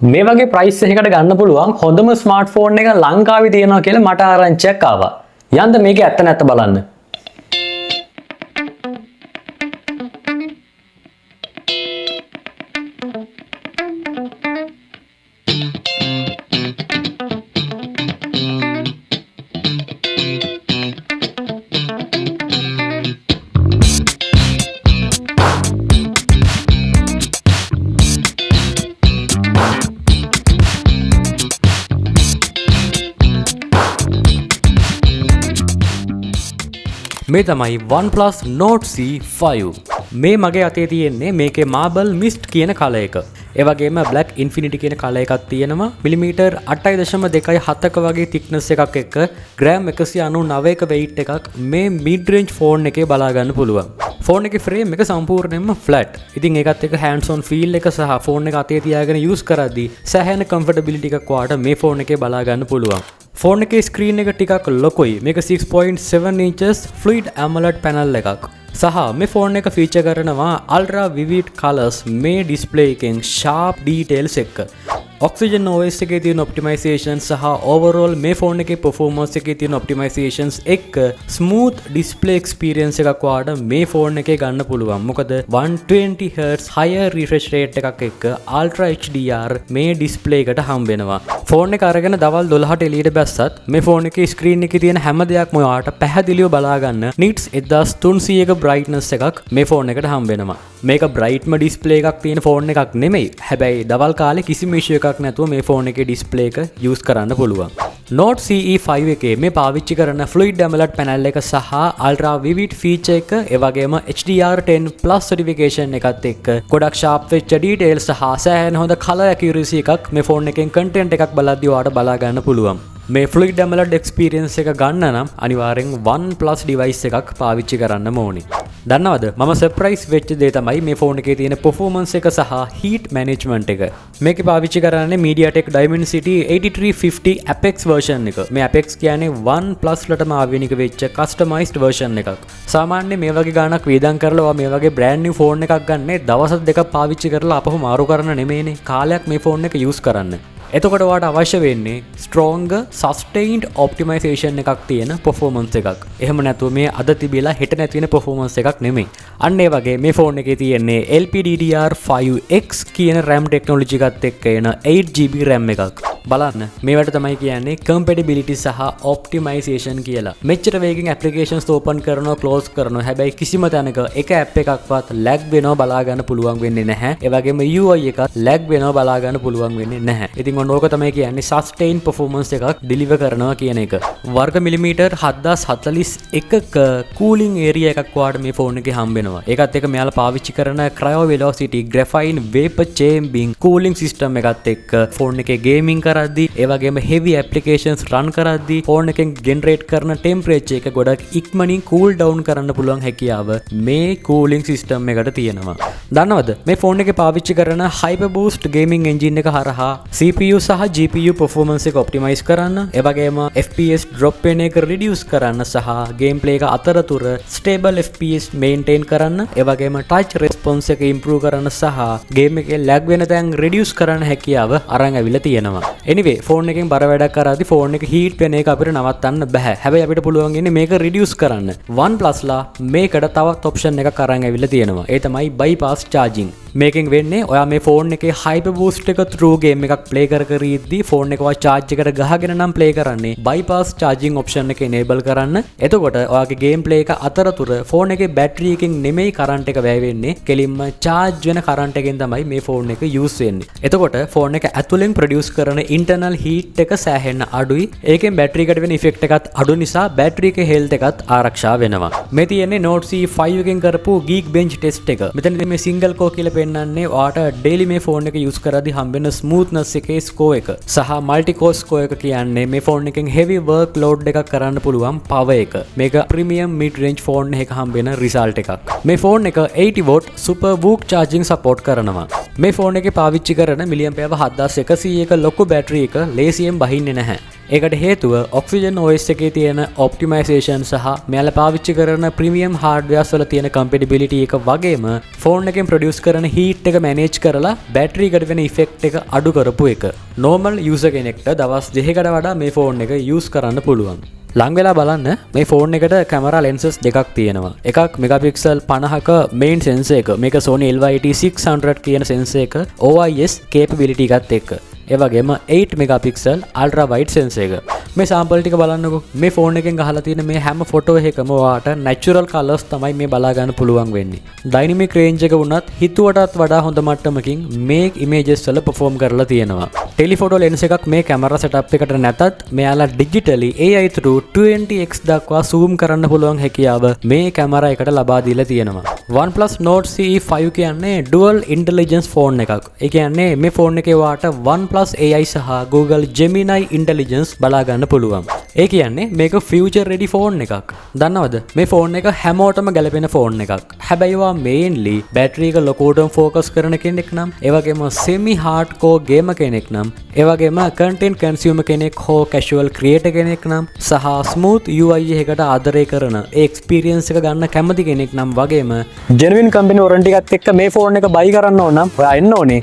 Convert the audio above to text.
මේ වගේ ප්‍රයිස් එකකට ගන්න පුළුවන් හොඳම ස්මාර්ට්ෆෝන් එක ලංකාවේ තියෙනවා කියලා මට ආරංචියක් ආවා. යන්න මේක ඇත්ත නැත්ත බලන්න. මේ තමයි OnePlus Nord C5. මේ මගේ අතේ තියෙන්නේ මේකේ Marble Mist කියන කලර් එක. ඒ වගේම Black Infinity කියන කලර් එකක් තියෙනවා. මිලිමීටර් 8.27ක වගේ thickness එකක් එක්ක ග්‍රෑම් 199ක weight එකක් මේ mid range phone එකේ බලා ගන්න පුළුවන්. ෆෝන් එකේ frame එක සම්පූර්ණයෙන්ම flat. ඉතින් ඒකත් එක්ක hands on feel එක සහ ෆෝන් එක අතේ තියාගෙන use කරද්දී සෑහෙන comfortability එකක් වාට මේ ෆෝන් එකේ බලා ගන්න පුළුවන්. ෆෝන් එකේ ස්ක්‍රීන් එක ටිකක් ලොකුයි. මේක 6.7 inches fluid AMOLED panel එකක්. සහ මේ ෆෝන් එක ෆීචර් කරනවා ultra vivid colors මේ display එකෙන් sharp details එක්ක. Oxygen OS එකේ තියෙන optimization සහ overall මේ ෆෝන් එකේ performance එකේ තියෙන optimizations එක්ක smooth display experience එකක් වාට මේ ෆෝන් එකේ ගන්න පුළුවන්. මොකද 120Hz higher refresh rate එකක් එක්ක ultra HDR මේ display එකට හම්බ වෙනවා. ෆෝන් එක අරගෙන දවල් 12ට එළියට බැස්සත් මේ ෆෝන් එකේ ස්ක්‍රීන් එකේ තියෙන හැම දෙයක්ම ඔයාලට පැහැදිලිව බලා ගන්න nits 1300ක brightness එකක් මේ ෆෝන් එකට හම්බ වෙනවා. මේක brightම display එකක් තියෙන ෆෝන් එකක් නෙමෙයි. හැබැයි දවල් කාලේ කිසිම issue එකක් නැතුව මේ ෆෝන් එකේ display එක use කරන්න පුළුවන්. Nord CE5 එකේ මේ පාවිච්චි කරන fluid AMOLED panel එක සහ ultra vivid feature එක ඒ වගේම HDR10 plus certification එකත් එක්ක ගොඩක් sharp වෙච්ච details සහ සෑහෙන හොඳ color accuracy එකක් මේ ෆෝන් එකෙන් content එකක් බලද්දී ඔයාලට බලා ගන්න පුළුවන්. මේ fluid AMOLED experience එක ගන්න නම් අනිවාර්යෙන් OnePlus device එකක් පාවිච්චි කරන්න ඕනේ. දන්නවද මම surprise වෙච්ච දේ තමයි මේ ෆෝන් එකේ තියෙන performance එක සහ heat management එක. මේක පාවිච්චි කරන්නේ MediaTek Dimensity 8350 Apex version එක. මේ Apex කියන්නේ OnePlus වලටම ආවෙනික වෙච්ච customized version එකක්. සාමාන්‍යයෙන් මේ වගේ ගාණක් වේදම් කරලා මේ වගේ brand new phone එකක් ගන්න දවස් දෙකක් පාවිච්චි කරලා අපහු මාරු කරන්න නෙමෙයිනේ. කාලයක් මේ ෆෝන් එක use කරන්න. එතකොට ඔයාලට අවශ්‍ය වෙන්නේ stronger sustained optimization එකක් තියෙන performance එකක්. එහෙම නැතුව මේ අද තිබිලා හෙට නැති වෙන performance එකක් නෙමෙයි. අන්න ඒ වගේ මේ ෆෝන් එකේ තියෙන්නේ LPDDR5X කියන RAM technology එකත් එක්ක එන 8GB RAM එකක්. බලන්න මේවට තමයි කියන්නේ compatibility සහ optimization කියලා. මෙච්චර වේගෙන් applications open කරනවා close කරනවා. හැබැයි කිසිම තැනක එක app එකක්වත් lag වෙනවා බලා ගන්න පුළුවන් වෙන්නේ නැහැ. ඒ වගේම UI එකත් lag වෙනවා බලා ගන්න පුළුවන් වෙන්නේ නැහැ. ඉතින් ඕක තමයි කියන්නේ sustain performance එකක් deliver කරනවා කියන එක. වර්ග මිලිමීටර් 7041ක cooling area එකක් වාට මේ ෆෝන් එකේ හම්බ වෙනවා. ඒකත් එක්ක මෙයාලා පාවිච්චි කරන cryo velocity graphene vapor chambering cooling system එකත් එක්ක ෆෝන් එකේ gaming කරද්දී ඒ වගේම heavy applications run කරද්දී ෆෝන් එකෙන් generate කරන temperature එක ගොඩක් ඉක්මනින් cool down කරන්න පුළුවන් හැකියාව මේ cooling system එකට තියෙනවා. දන්නවද මේ ෆෝන් එකේ පාවිච්චි කරන hyper boost gaming engine එක හරහා CPU සහ GPU performance එක optimize කරන්න, ඒ වගේම FPS drop වෙන එක reduce කරන්න සහ gameplay එක අතරතුර stable FPS maintain කරන්න, ඒ වගේම touch response එක improve කරන්න සහ game එකේ lag වෙන තැන් reduce කරන්න හැකියාව අරන් අවිලා තියෙනවා. anyway ෆෝන් එකෙන් බර වැඩක් කරද්දී ෆෝන් එක heat වෙන එක අපිට නවත්තන්න බෑ. හැබැයි අපිට පුළුවන් ඉන්නේ මේක reduce කරන්න. OnePlus ලා මේකට තවත් option එකක් අරන් අවිලා තියෙනවා. ඒ තමයි bypass charging. මේකෙන් වෙන්නේ ඔයා මේ ෆෝන් එකේ hyper boost එක through game එකක් play කර ඉද්දී ෆෝන් එකව charge එකට ගහගෙන නම් play කරන්නේ bypass charging option එක enable කරන්න. එතකොට ඔයාගේ game play එක අතරතුර ෆෝන් එකේ battery එකෙන් නෙමෙයි current එක වැය වෙන්නේ, කෙලින්ම charge වෙන current එකෙන් තමයි මේ ෆෝන් එක use වෙන්නේ. එතකොට ෆෝන් එක ඇතුලෙන් produce කරන internal heat එක සෑහෙන්න අඩුයි. ඒකෙන් battery එකට වෙන effect එකත් අඩු නිසා battery එකේ health එකත් ආරක්ෂා වෙනවා. මේ තියෙන්නේ Nord C5 එකෙන් කරපු Geekbench test එක. මෙතනදී මේ single core කියලා පෙන්නන්නේ ඔයාට daily මේ ෆෝන් එක use කරද්දී හම්බෙන smoothness එකේ score එක සහ multi core score එක කියන්නේ මේ ෆෝන් එකෙන් heavy work load එකක් කරන්න පුළුවන් power එක. මේක premium mid range ෆෝන් එකක හම්බෙන result එකක්. මේ ෆෝන් එක 80 watt super whoop charging support කරනවා. මේ ෆෝන් එකේ පාවිච්චි කරන milliampere 7100ක ලොකු battery එක ලේසියෙන් බහින්නේ නැහැ. ඒකට හේතුව ඔක්සිජන් OS එකේ තියෙන ඔප්ටිමයිසේෂන් සහ මෙයාලා පාවිච්චි කරන ප්‍රීමියම් හાર્ඩ්වෙයාර්ස් වල තියෙන කම්පැටිබිලිටි එක වගේම ෆෝන් එකෙන් ප්‍රොඩියුස් කරන හීට් එක මැනේජ් කරලා බැටරි එකට වෙන ඉෆෙක්ට් එක අඩු කරපු එක. නෝමල් යූසර් කෙනෙක්ට දවස් 2කට වඩා මේ ෆෝන් එක යූස් කරන්න පුළුවන්. ලං වෙලා බලන්න මේ ෆෝන් එකට කැමරා ලෙන්සස් දෙකක් තියෙනවා. එකක් මෙගාපික්සල් 50ක මේන් සෙන්සර් එක. මේක Sony LYT600 කියන සෙන්සර් එක OIS capability එකත් එක්ක. ඒ වගේම 8 මෙගාපික්සල් අල්ට්‍රා වයිඩ් සෙන්සර් එක. මේ සැම්පල් ටික බලන්නකෝ. මේ ෆෝන් එකෙන් ගහලා තියෙන මේ හැම ෆොටෝ එකකම ඔයාට නැචරල් කලර්ස් තමයි මේ බලා ගන්න පුළුවන් වෙන්නේ. ඩයිනමික් රේන්ජ් එක වුණත් හිතුවටත් වඩා හොඳ මට්ටමකින් මේ ඉමේජස් වල perform කරලා තියෙනවා. ටෙලිෆොටෝ ලෙන්ස් එකක් මේ කැමරා සෙටප් එකට නැතත් මෙයාලා ඩිජිටලි AI through 20x දක්වා zoom කරන්න පුළුවන් හැකියාව මේ කැමරා එකට ලබා දීලා තියෙනවා. OnePlus Nord CE5 කියන්නේ dual intelligence ෆෝන් එකක්. ඒ කියන්නේ මේ ෆෝන් එකේ ඔයාට OnePlus AI සහ Google Gemini Intelligence බලා ගන්න පුළුවන්. ඒ කියන්නේ මේක future ready ෆෝන් එකක්. දන්නවද? මේ ෆෝන් එක හැමෝටම ගැලපෙන ෆෝන් එකක්. හැබැයි ඔයා mainly battery එක ලොකුටම focus කරන කෙනෙක් නම්, ඒ වගේම semi hardcore gamer කෙනෙක් නම්, ඒ වගේම content consumer කෙනෙක් හෝ casual creator කෙනෙක් නම් සහ smooth UI එකකට ආදරය කරන ඒ experience එක ගන්න කැමති කෙනෙක් නම් වගේම ජෙනුවින් කම්පැනි වොරන්ටි එකත් එක්ක මේ ෆෝන් එක බයි කරන්න ඕන නම් ඔයා එන්න ඕනේ